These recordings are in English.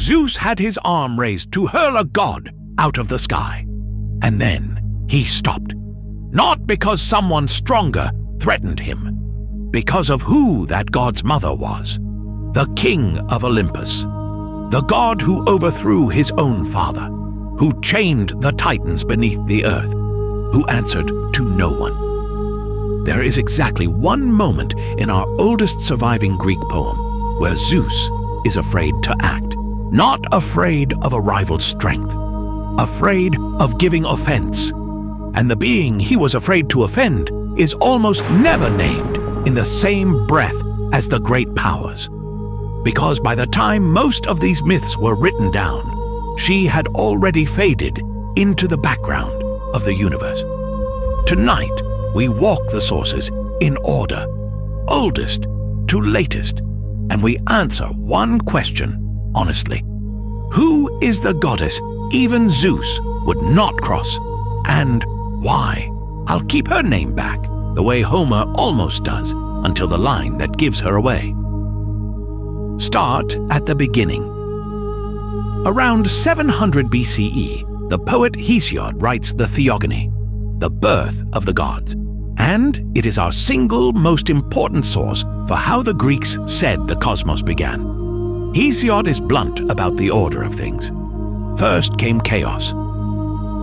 Zeus had his arm raised to hurl a god out of the sky. And then he stopped. Not because someone stronger threatened him, because of who that god's mother was. The king of Olympus, the god who overthrew his own father, who chained the titans beneath the earth, who answered to no one. There is exactly one moment in our oldest surviving Greek poem where Zeus is afraid to act, not afraid of a rival's strength, afraid of giving offense. And the being he was afraid to offend is almost never named in the same breath as the great powers. Because by the time most of these myths were written down, she had already faded into the background of the universe. Tonight, we walk the sources in order, oldest to latest, and we answer one question honestly. Who is the goddess even Zeus would not cross, and why? I'll keep her name back, the way Homer almost does, until the line that gives her away. Start at the beginning. Around 700 BCE, the poet Hesiod writes the Theogony, the birth of the gods, and it is our single most important source for how the Greeks said the cosmos began. Hesiod is blunt about the order of things. First came chaos,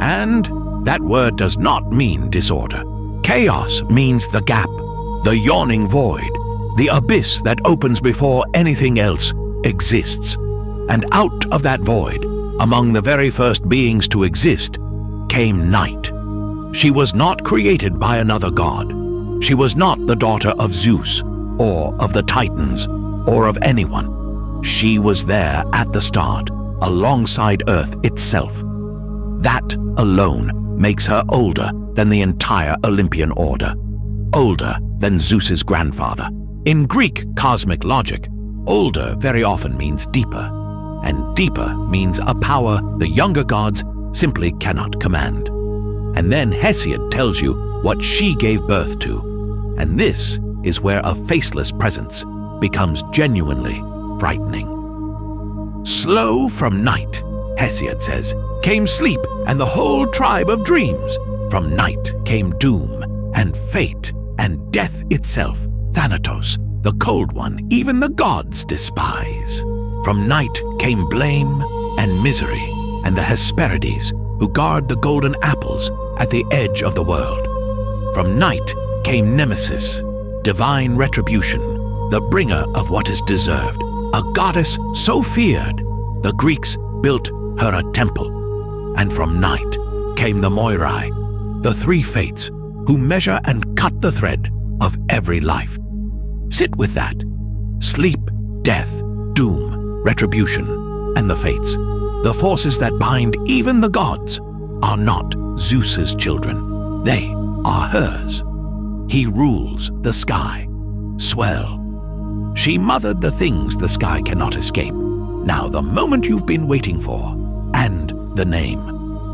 and that word does not mean disorder. Chaos means the gap, the yawning void, the abyss that opens before anything else exists. And out of that void, among the very first beings to exist, came night. She was not created by another god. She was not the daughter of Zeus, or of the Titans, or of anyone. She was there at the start, alongside Earth itself. That alone makes her older than the entire Olympian order, older than Zeus's grandfather. In Greek cosmic logic, older very often means deeper, and deeper means a power the younger gods simply cannot command. And then Hesiod tells you what she gave birth to, and this is where a faceless presence becomes genuinely frightening. Slow from night, Hesiod says, came sleep and the whole tribe of dreams. From night came doom and fate and death itself, Thanatos, the cold one even the gods despise. From night came blame and misery and the Hesperides who guard the golden apples at the edge of the world. From night came Nemesis, divine retribution, the bringer of what is deserved, a goddess so feared the Greeks built her a temple. And from night came the Moirai, the three fates who measure and cut the thread of every life. Sit with that. Sleep, death, doom, retribution, and the fates, the forces that bind even the gods, are not Zeus's children. They are hers. He rules the sky. Swell. She mothered the things the sky cannot escape. Now the moment you've been waiting for, and the name.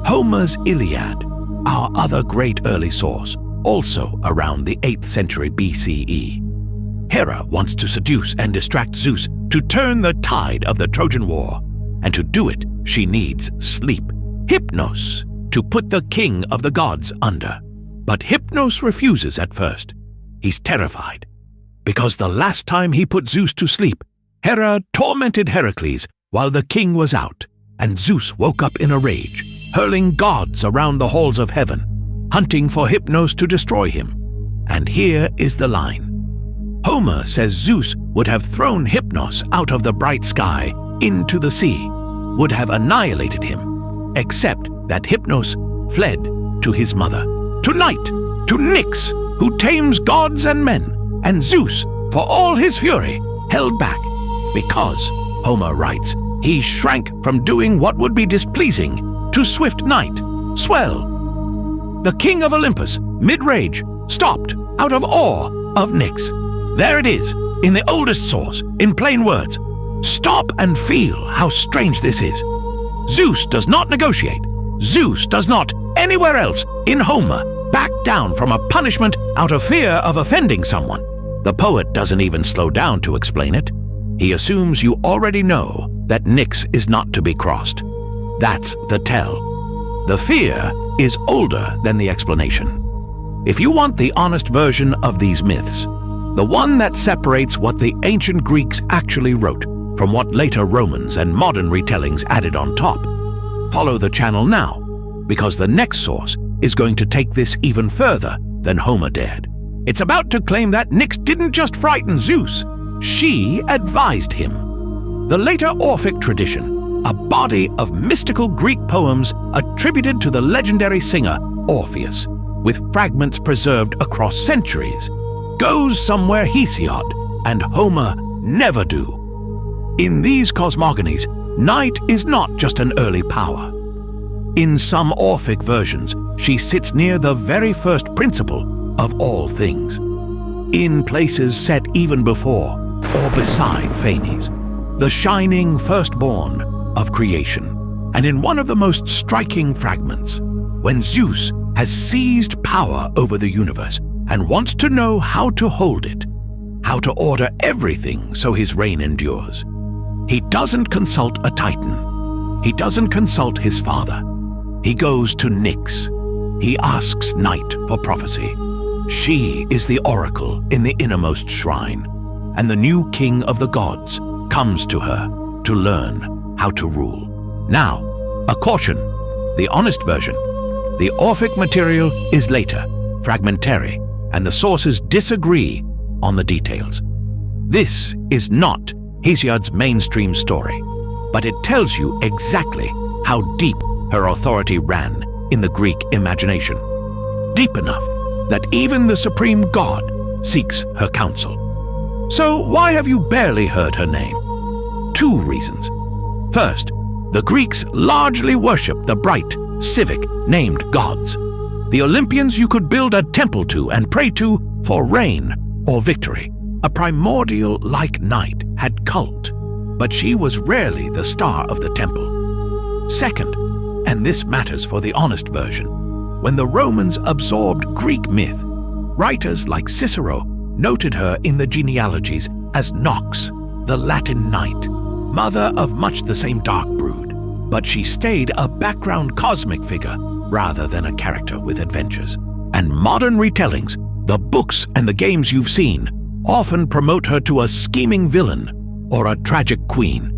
Homer's Iliad, our other great early source, also around the 8th century BCE. Hera wants to seduce and distract Zeus to turn the tide of the Trojan War, and to do it, she needs sleep. Hypnos, to put the king of the gods under. But Hypnos refuses at first. He's terrified, because the last time he put Zeus to sleep, Hera tormented Heracles while the king was out, and Zeus woke up in a rage, hurling gods around the halls of heaven, hunting for Hypnos to destroy him. And here is the line. Homer says Zeus would have thrown Hypnos out of the bright sky into the sea, would have annihilated him, except that Hypnos fled to his mother, to Night, to Nyx, who tames gods and men, and Zeus, for all his fury, held back, because, Homer writes, he shrank from doing what would be displeasing to swift Night. Swell. The king of Olympus, mid-rage, stopped out of awe of Nyx. There it is, in the oldest source, in plain words. Stop and feel how strange this is. Zeus does not negotiate. Zeus does not, anywhere else, in Homer, back down from a punishment out of fear of offending someone. The poet doesn't even slow down to explain it. He assumes you already know that Nyx is not to be crossed. That's the tell. The fear is older than the explanation. If you want the honest version of these myths, the one that separates what the ancient Greeks actually wrote from what later Romans and modern retellings added on top, follow the channel now, because the next source is going to take this even further than Homer dared. It's about to claim that Nyx didn't just frighten Zeus, she advised him. The later Orphic tradition, a body of mystical Greek poems attributed to the legendary singer Orpheus, with fragments preserved across centuries, goes somewhere Hesiod and Homer never do. In these cosmogonies, night is not just an early power. In some Orphic versions, she sits near the very first principle of all things. In places set even before or beside Phanes, the shining firstborn of creation. And in one of the most striking fragments, when Zeus has seized power over the universe and wants to know how to hold it, how to order everything so his reign endures, he doesn't consult a titan. He doesn't consult his father. He goes to Nyx. He asks Night for prophecy. She is the oracle in the innermost shrine, and the new king of the gods comes to her to learn how to rule. Now, a caution, the honest version. The Orphic material is later, fragmentary, and the sources disagree on the details. This is not Hesiod's mainstream story, but it tells you exactly how deep her authority ran in the Greek imagination. Deep enough that even the supreme god seeks her counsel. So why have you barely heard her name? Two reasons. First, the Greeks largely worshipped the bright, civic, named gods. The Olympians you could build a temple to and pray to for reign or victory. A primordial-like night had cult, but she was rarely the star of the temple. Second, and this matters for the honest version, when the Romans absorbed Greek myth, writers like Cicero noted her in the genealogies as Nox, the Latin night, mother of much the same dark brood, but she stayed a background cosmic figure rather than a character with adventures. And modern retellings, the books and the games you've seen, often promote her to a scheming villain or a tragic queen,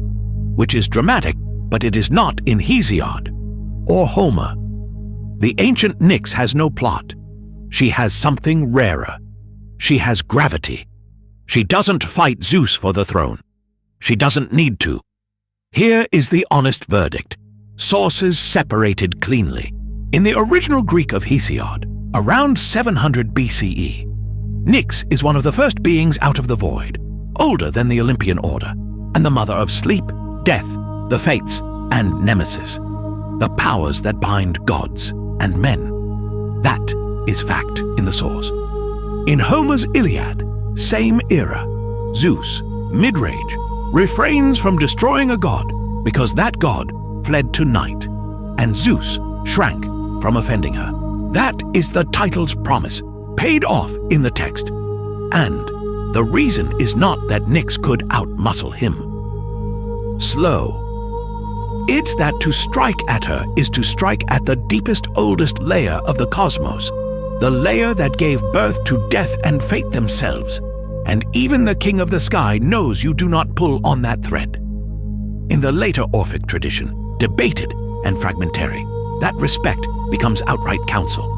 which is dramatic, but it is not in Hesiod or Homer. The ancient Nyx has no plot. She has something rarer. She has gravity. She doesn't fight Zeus for the throne. She doesn't need to. Here is the honest verdict. Sources separated cleanly. In the original Greek of Hesiod, around 700 BCE, Nyx is one of the first beings out of the void, older than the Olympian order, and the mother of sleep, death, the fates, and Nemesis, the powers that bind gods and men. That is fact in the source. In Homer's Iliad, same era, Zeus, mid-rage, refrains from destroying a god because that god fled to night, and Zeus shrank from offending her. That is the title's promise, paid off in the text. And the reason is not that Nyx could outmuscle him. Slow. It's that to strike at her is to strike at the deepest, oldest layer of the cosmos, the layer that gave birth to death and fate themselves. And even the king of the sky knows you do not pull on that thread. In the later Orphic tradition, debated and fragmentary, that respect becomes outright counsel.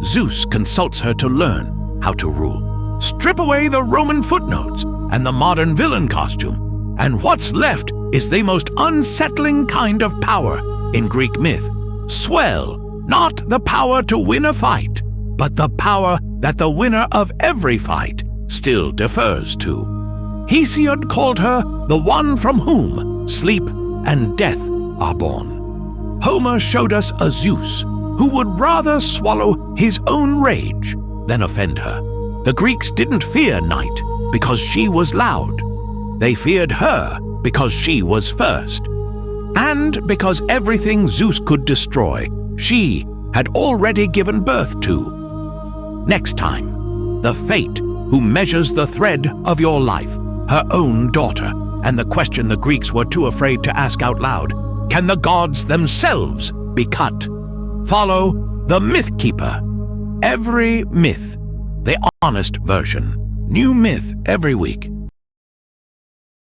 Zeus consults her to learn how to rule. Strip away the Roman footnotes and the modern villain costume, and what's left is the most unsettling kind of power in Greek myth. Swell, not the power to win a fight, but the power that the winner of every fight still defers to. Hesiod called her the one from whom sleep and death are born. Homer showed us a Zeus who would rather swallow his own rage than offend her. The Greeks didn't fear Night because she was loud. They feared her because she was first. And because everything Zeus could destroy, she had already given birth to. Next time, the Fate who measures the thread of your life, her own daughter, and the question the Greeks were too afraid to ask out loud: can the gods themselves be cut? Follow the Mythkeeper. Every myth, the honest version. New myth every week.